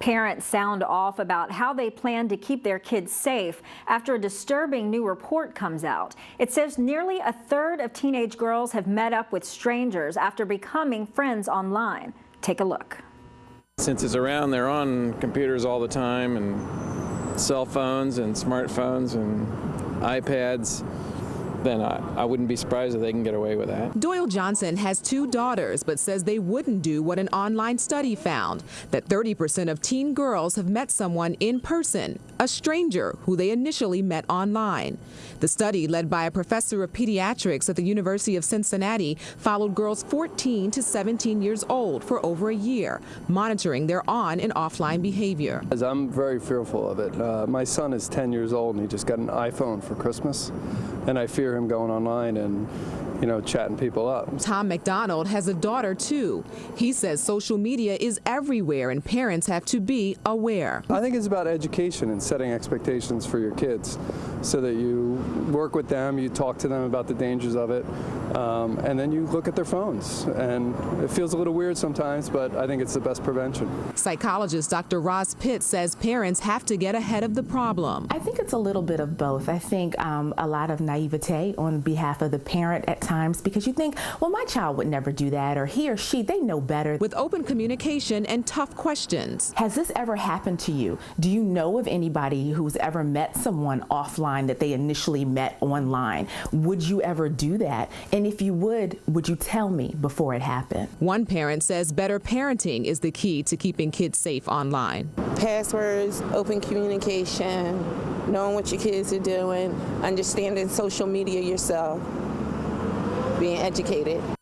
Parents sound off about how they plan to keep their kids safe after a disturbing new report comes out. It says nearly a third of teenage girls have met up with strangers after becoming friends online. Take a look. Since it's around, they're on computers all the time, and cell phones and smartphones and iPads. Then I wouldn't be surprised if they can get away with that. Doyle Johnson has 2 daughters, but says they wouldn't do what an online study found, that 30% of teen girls have met someone in person, a stranger who they initially met online. The study, led by a professor of pediatrics at the University of Cincinnati, followed girls 14 to 17 years old for over a year, monitoring their on and offline behavior. I'm very fearful of it. My son is 10 years old and he just got an iPhone for Christmas, and I fear him going online and, chatting people up. Tom McDonald has a daughter too. He says social media is everywhere and parents have to be aware. I think it's about education and setting expectations for your kids so that you work with them, you talk to them about the dangers of it, and then you look at their phones. And it feels a little weird sometimes, but I think it's the best prevention. Psychologist Dr. Roz Pitt says parents have to get ahead of the problem. I think it's a little bit of both. I think a lot of naivete on behalf of the parent at times, because you think, well, my child would never do that, or he or she, they know better. With open communication and tough questions. Has this ever happened to you? Do you know of anybody who's ever met someone offline that they initially met online? Would you ever do that? And if you would you tell me before it happened? One parent says better parenting is the key to keeping kids safe online. Passwords, open communication, knowing what your kids are doing, understanding social media yourself, being educated.